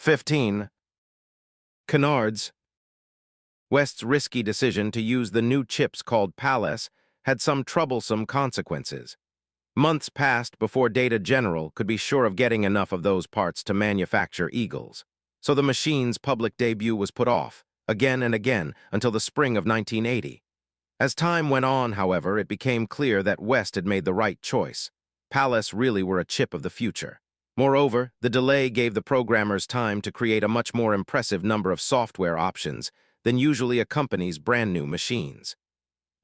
15. Canards. West's risky decision to use the new chips called Palace had some troublesome consequences. Months passed before Data General could be sure of getting enough of those parts to manufacture Eagles. So the machine's public debut was put off, again and again, until the spring of 1980. As time went on, however, it became clear that West had made the right choice. Palace really were a chip of the future. Moreover, the delay gave the programmers time to create a much more impressive number of software options than usually accompanies brand-new machines.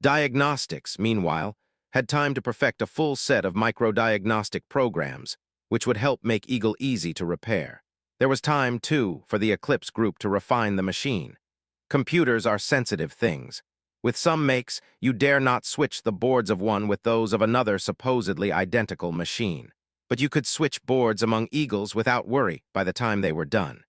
Diagnostics, meanwhile, had time to perfect a full set of micro-diagnostic programs, which would help make Eagle easy to repair. There was time, too, for the Eclipse group to refine the machine. Computers are sensitive things. With some makes, you dare not switch the boards of one with those of another supposedly identical machine. But you could switch boards among Eagles without worry by the time they were done.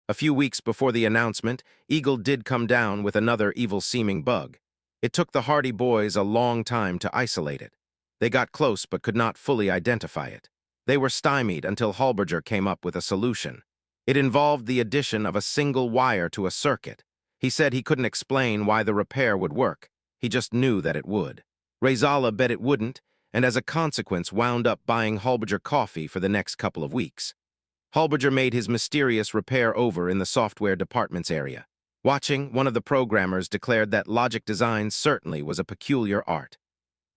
A few weeks before the announcement, Eagle did come down with another evil-seeming bug. It took the Hardy Boys a long time to isolate it. They got close but could not fully identify it. They were stymied until Halberger came up with a solution. It involved the addition of a single wire to a circuit. He said he couldn't explain why the repair would work. He just knew that it would. Rasala bet it wouldn't, and as a consequence wound up buying Halberger coffee for the next couple of weeks. Halberger made his mysterious repair over in the software department's area. Watching, one of the programmers declared that logic design certainly was a peculiar art.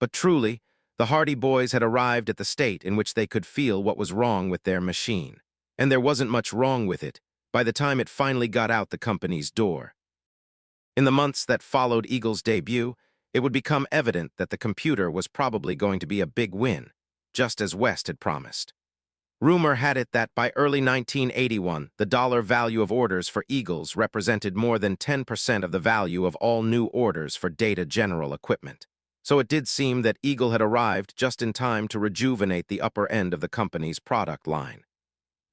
But truly, the Hardy Boys had arrived at the state in which they could feel what was wrong with their machine. And there wasn't much wrong with it by the time it finally got out the company's door. In the months that followed Eagle's debut, it would become evident that the computer was probably going to be a big win, just as West had promised. Rumor had it that by early 1981, the dollar value of orders for Eagles represented more than 10% of the value of all new orders for Data General equipment. So it did seem that Eagle had arrived just in time to rejuvenate the upper end of the company's product line.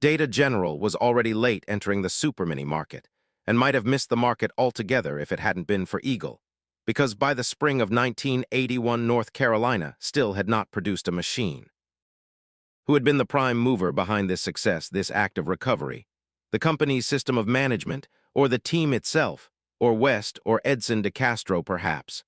Data General was already late entering the Supermini market, and might have missed the market altogether if it hadn't been for Eagle, because by the spring of 1981, North Carolina still had not produced a machine. Who had been the prime mover behind this success, this act of recovery? The company's system of management, or the team itself, or West or Edson de Castro, perhaps?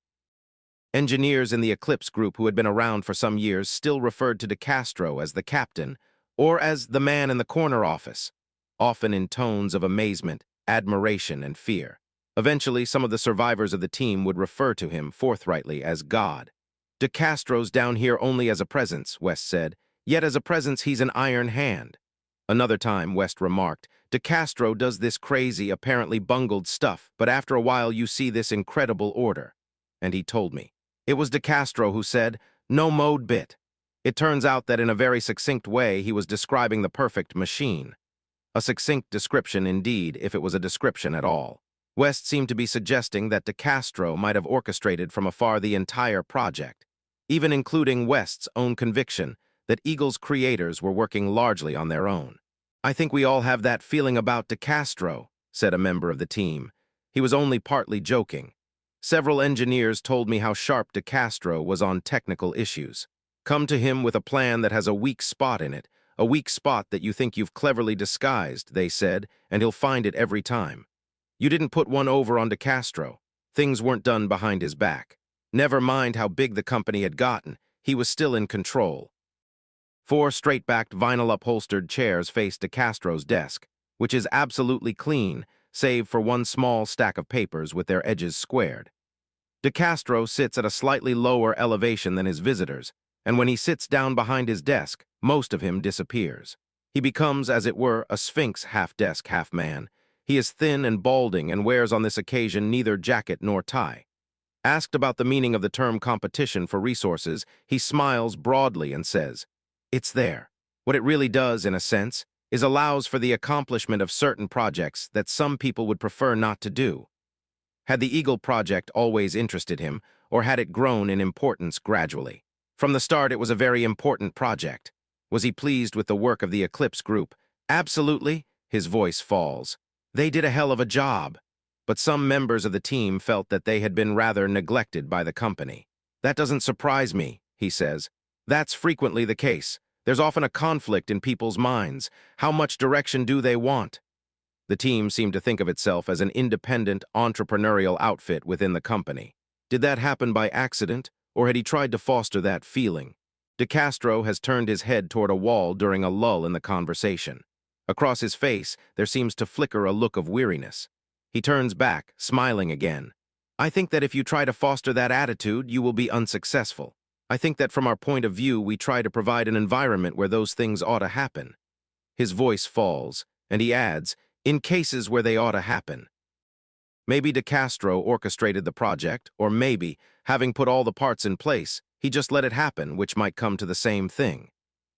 Engineers in the Eclipse group who had been around for some years still referred to de Castro as the captain, or as the man in the corner office, often in tones of amazement, admiration, and fear. Eventually, some of the survivors of the team would refer to him forthrightly as God. De Castro's down here only as a presence, West said. Yet as a presence, he's an iron hand. Another time, West remarked, De Castro does this crazy, apparently bungled stuff, but after a while you see this incredible order. And he told me. It was De Castro who said, no mode bit. It turns out that in a very succinct way he was describing the perfect machine. A succinct description indeed, if it was a description at all. West seemed to be suggesting that De Castro might have orchestrated from afar the entire project, even including West's own conviction that Eagle's creators were working largely on their own. I think we all have that feeling about De Castro, said a member of the team. He was only partly joking. Several engineers told me how sharp De Castro was on technical issues. Come to him with a plan that has a weak spot in it, a weak spot that you think you've cleverly disguised, they said, and he'll find it every time. You didn't put one over on De Castro. Things weren't done behind his back. Never mind how big the company had gotten, he was still in control. 4 straight-backed vinyl-upholstered chairs faced De Castro's desk, which is absolutely clean, save for one small stack of papers with their edges squared. De Castro sits at a slightly lower elevation than his visitors, and when he sits down behind his desk, most of him disappears. He becomes, as it were, a sphinx, half-desk, half-man. He is thin and balding and wears on this occasion neither jacket nor tie. Asked about the meaning of the term competition for resources, he smiles broadly and says, it's there. What it really does, in a sense, is allows for the accomplishment of certain projects that some people would prefer not to do. Had the Eagle project always interested him, or had it grown in importance gradually? From the start, it was a very important project. Was he pleased with the work of the Eclipse group? Absolutely. His voice falls. They did a hell of a job. But some members of the team felt that they had been rather neglected by the company. That doesn't surprise me, he says. That's frequently the case. There's often a conflict in people's minds. How much direction do they want? The team seemed to think of itself as an independent, entrepreneurial outfit within the company. Did that happen by accident, or had he tried to foster that feeling? Castro has turned his head toward a wall during a lull in the conversation. Across his face, there seems to flicker a look of weariness. He turns back, smiling again. I think that if you try to foster that attitude, you will be unsuccessful. I think that from our point of view, we try to provide an environment where those things ought to happen. His voice falls, and he adds, in cases where they ought to happen. Maybe Castro orchestrated the project, or maybe, having put all the parts in place, he just let it happen, which might come to the same thing.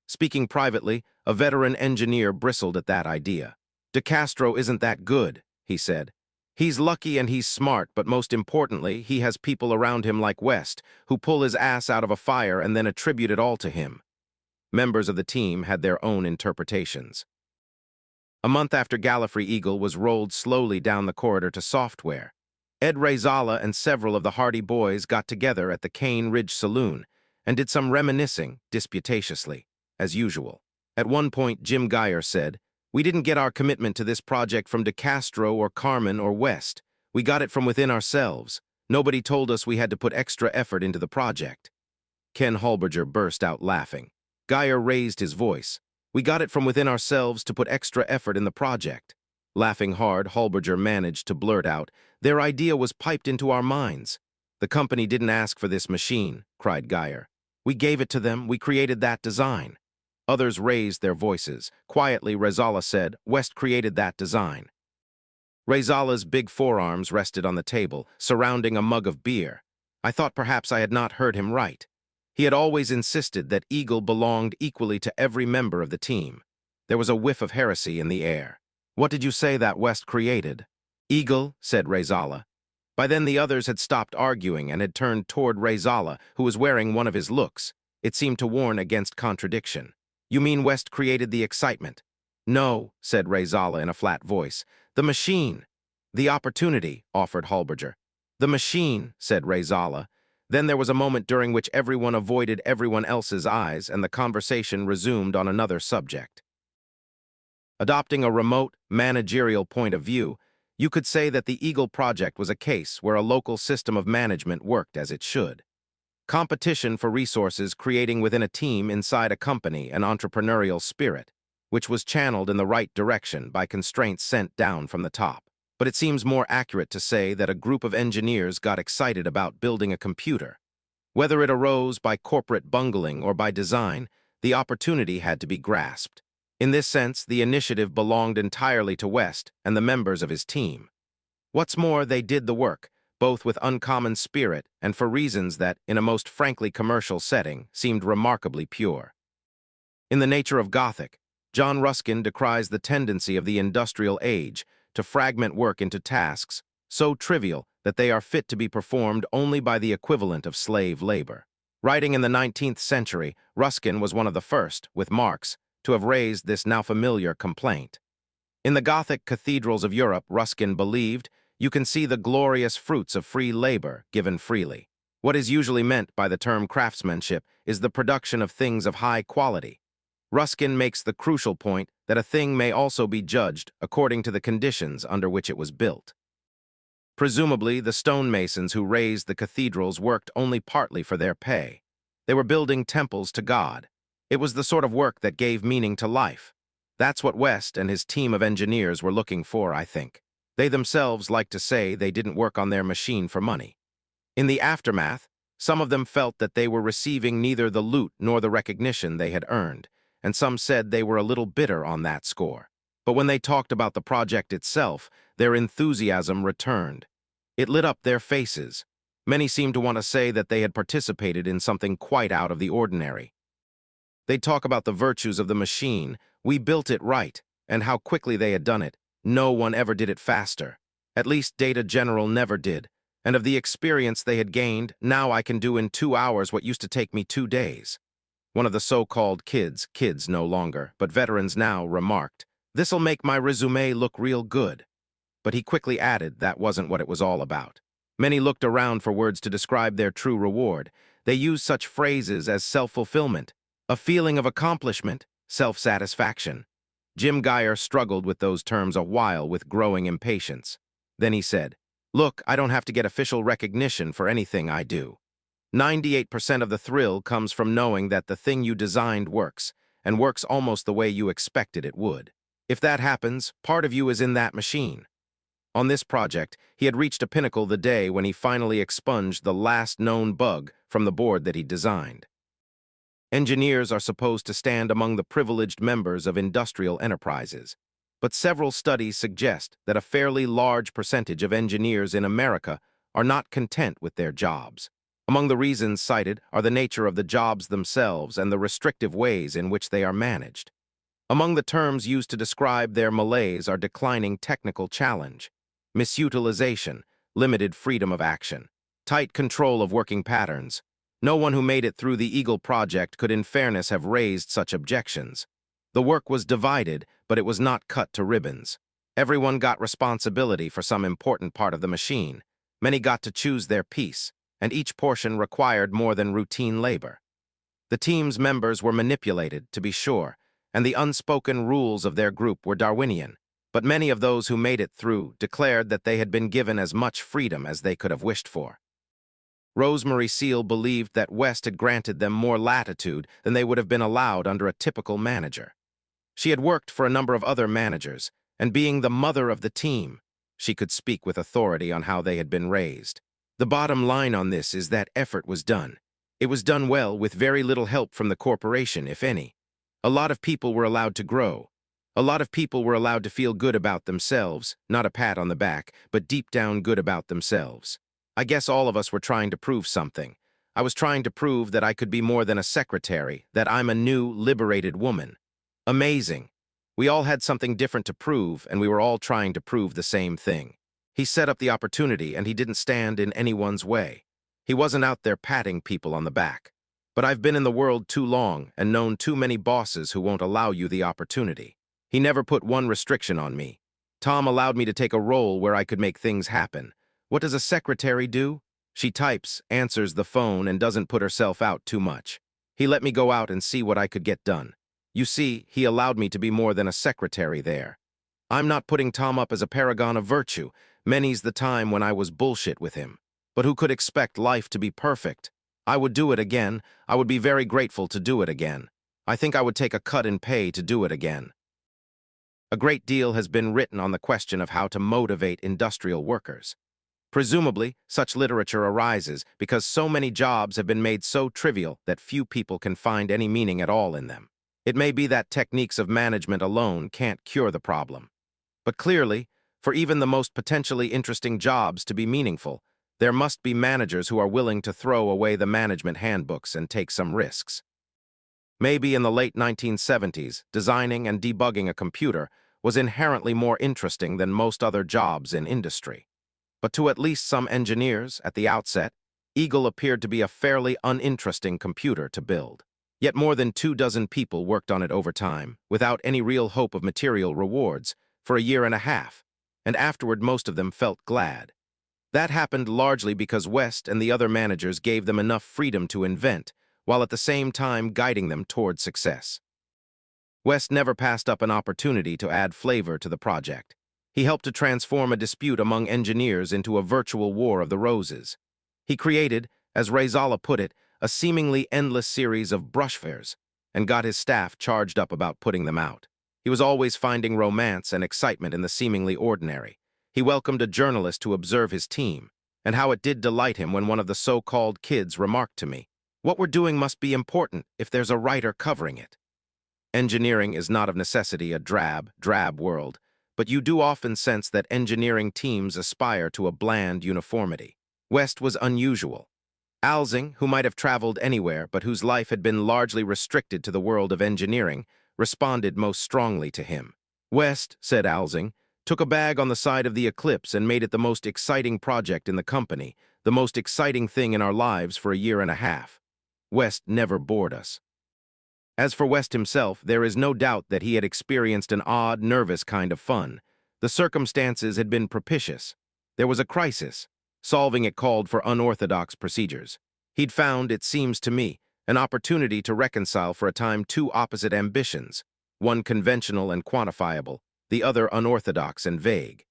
Speaking privately, a veteran engineer bristled at that idea. Castro isn't that good, he said. He's lucky and he's smart, but most importantly, he has people around him like West, who pull his ass out of a fire and then attribute it all to him. Members of the team had their own interpretations. A month after Gallifrey Eagle was rolled slowly down the corridor to software, Ed Rasala and several of the Hardy Boys got together at the Cain Ridge Saloon and did some reminiscing, disputatiously, as usual. At one point, Jim Geyer said, "We didn't get our commitment to this project from Castro or Carmen or West. We got it from within ourselves. Nobody told us we had to put extra effort into the project." Ken Halberger burst out laughing. Geyer raised his voice. "We got it from within ourselves to put extra effort in the project." Laughing hard, Halberger managed to blurt out, "Their idea was piped into our minds." "The company didn't ask for this machine," cried Geyer. "We gave it to them, we created that design." Others raised their voices. Quietly, Rasala said, "West created that design." Rasala's big forearms rested on the table, surrounding a mug of beer. I thought perhaps I had not heard him right. He had always insisted that Eagle belonged equally to every member of the team. There was a whiff of heresy in the air. "What did you say that West created?" "Eagle," said Rasala. By then the others had stopped arguing and had turned toward Rasala, who was wearing one of his looks. It seemed to warn against contradiction. "You mean West created the excitement?" "No," said Rasala in a flat voice. "The machine." "The opportunity," offered Halberger. "The machine," said Rasala. Then there was a moment during which everyone avoided everyone else's eyes and the conversation resumed on another subject. Adopting a remote, managerial point of view, you could say that the Eagle project was a case where a local system of management worked as it should. Competition for resources creating within a team inside a company an entrepreneurial spirit, which was channeled in the right direction by constraints sent down from the top. But it seems more accurate to say that a group of engineers got excited about building a computer. Whether it arose by corporate bungling or by design, the opportunity had to be grasped. In this sense, the initiative belonged entirely to West and the members of his team. What's more, they did the work, both with uncommon spirit and for reasons that, in a most frankly commercial setting, seemed remarkably pure. In The Nature of Gothic, John Ruskin decries the tendency of the industrial age to fragment work into tasks so trivial that they are fit to be performed only by the equivalent of slave labor. Writing in the 19th century, Ruskin was one of the first, with Marx, to have raised this now familiar complaint. In the Gothic cathedrals of Europe, Ruskin believed, you can see the glorious fruits of free labor given freely. What is usually meant by the term craftsmanship is the production of things of high quality. Ruskin makes the crucial point that a thing may also be judged according to the conditions under which it was built. Presumably, the stonemasons who raised the cathedrals worked only partly for their pay. They were building temples to God. It was the sort of work that gave meaning to life. That's what West and his team of engineers were looking for, I think. They themselves like to say they didn't work on their machine for money. In the aftermath, some of them felt that they were receiving neither the loot nor the recognition they had earned, and some said they were a little bitter on that score. But when they talked about the project itself, their enthusiasm returned. It lit up their faces. Many seemed to want to say that they had participated in something quite out of the ordinary. They'd talk about the virtues of the machine, we built it right, and how quickly they had done it. No one ever did it faster. At least Data General never did. And of the experience they had gained, now I can do in 2 hours what used to take me 2 days. One of the so-called kids no longer, but veterans now, remarked, "This'll make my resume look real good." But he quickly added that wasn't what it was all about. Many looked around for words to describe their true reward. They used such phrases as self-fulfillment, A feeling of accomplishment, self-satisfaction. Jim Geyer struggled with those terms a while with growing impatience. Then he said, "Look, I don't have to get official recognition for anything I do. 98% of the thrill comes from knowing that the thing you designed works, and works almost the way you expected it would. If that happens, part of you is in that machine." On this project, he had reached a pinnacle the day when he finally expunged the last known bug from the board that he designed. Engineers are supposed to stand among the privileged members of industrial enterprises, but several studies suggest that a fairly large percentage of engineers in America are not content with their jobs. Among the reasons cited are the nature of the jobs themselves and the restrictive ways in which they are managed. Among the terms used to describe their malaise are declining technical challenge, misutilization, limited freedom of action, tight control of working patterns. No one who made it through the Eagle project could in fairness have raised such objections. The work was divided, but it was not cut to ribbons. Everyone got responsibility for some important part of the machine. Many got to choose their piece, and each portion required more than routine labor. The team's members were manipulated, to be sure, and the unspoken rules of their group were Darwinian, but many of those who made it through declared that they had been given as much freedom as they could have wished for. Rosemarie Seal believed that West had granted them more latitude than they would have been allowed under a typical manager. She had worked for a number of other managers, and being the mother of the team, she could speak with authority on how they had been raised. The bottom line on this is that effort was done. It was done well with very little help from the corporation, if any. A lot of people were allowed to grow. A lot of people were allowed to feel good about themselves, not a pat on the back, but deep down good about themselves. I guess all of us were trying to prove something. I was trying to prove that I could be more than a secretary, that I'm a new, liberated woman. Amazing. We all had something different to prove, and we were all trying to prove the same thing. He set up the opportunity, and he didn't stand in anyone's way. He wasn't out there patting people on the back. But I've been in the world too long and known too many bosses who won't allow you the opportunity. He never put one restriction on me. Tom allowed me to take a role where I could make things happen. What does a secretary do? She types, answers the phone, and doesn't put herself out too much. He let me go out and see what I could get done. You see, he allowed me to be more than a secretary there. I'm not putting Tom up as a paragon of virtue. Many's the time when I was bullshit with him. But who could expect life to be perfect? I would do it again. I would be very grateful to do it again. I think I would take a cut in pay to do it again. A great deal has been written on the question of how to motivate industrial workers. Presumably, such literature arises because so many jobs have been made so trivial that few people can find any meaning at all in them. It may be that techniques of management alone can't cure the problem. But clearly, for even the most potentially interesting jobs to be meaningful, there must be managers who are willing to throw away the management handbooks and take some risks. Maybe in the late 1970s, designing and debugging a computer was inherently more interesting than most other jobs in industry. But to at least some engineers, at the outset, Eagle appeared to be a fairly uninteresting computer to build. Yet more than 24 people worked on it over time, without any real hope of material rewards, for a year and a half, and afterward most of them felt glad. That happened largely because West and the other managers gave them enough freedom to invent, while at the same time guiding them toward success. West never passed up an opportunity to add flavor to the project. He helped to transform a dispute among engineers into a virtual war of the roses. He created, as Rasala put it, a seemingly endless series of brush fairs, and got his staff charged up about putting them out. He was always finding romance and excitement in the seemingly ordinary. He welcomed a journalist to observe his team, and how it did delight him when one of the so-called kids remarked to me, "What we're doing must be important if there's a writer covering it." Engineering is not of necessity a drab world, but you do often sense that engineering teams aspire to a bland uniformity. West was unusual. Alsing, who might have traveled anywhere but whose life had been largely restricted to the world of engineering, responded most strongly to him. "West," said Alsing, "took a bag on the side of the Eclipse and made it the most exciting project in the company, the most exciting thing in our lives for a year and a half. West never bored us." As for West himself, there is no doubt that he had experienced an odd, nervous kind of fun. The circumstances had been propitious. There was a crisis. Solving it called for unorthodox procedures. He'd found, it seems to me, an opportunity to reconcile for a time two opposite ambitions, one conventional and quantifiable, the other unorthodox and vague.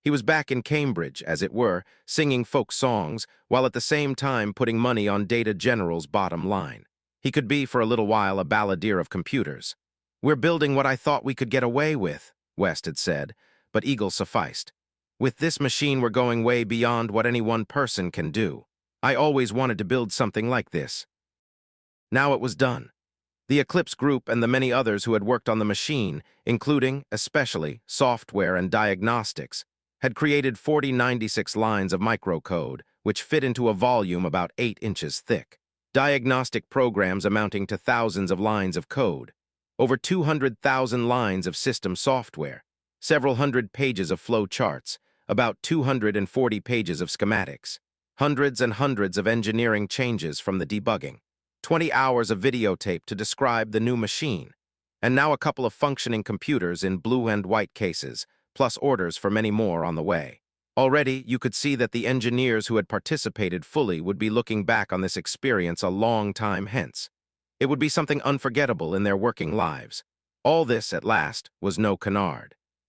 He was back in Cambridge, as it were, singing folk songs, while at the same time putting money on Data General's bottom line. He could be, for a little while, a balladeer of computers. "We're building what I thought we could get away with," West had said, but Eagle sufficed. "With this machine, we're going way beyond what any one person can do. I always wanted to build something like this." Now it was done. The Eclipse Group and the many others who had worked on the machine, including, especially, software and diagnostics, had created 4096 lines of microcode, which fit into a volume about 8 inches thick. Diagnostic programs amounting to thousands of lines of code, over 200,000 lines of system software, several hundred pages of flow charts, about 240 pages of schematics, hundreds and hundreds of engineering changes from the debugging, 20 hours of videotape to describe the new machine, and now a couple of functioning computers in blue and white cases, plus orders for many more on the way. Already, you could see that the engineers who had participated fully would be looking back on this experience a long time hence. It would be something unforgettable in their working lives. All this, at last, was no canard.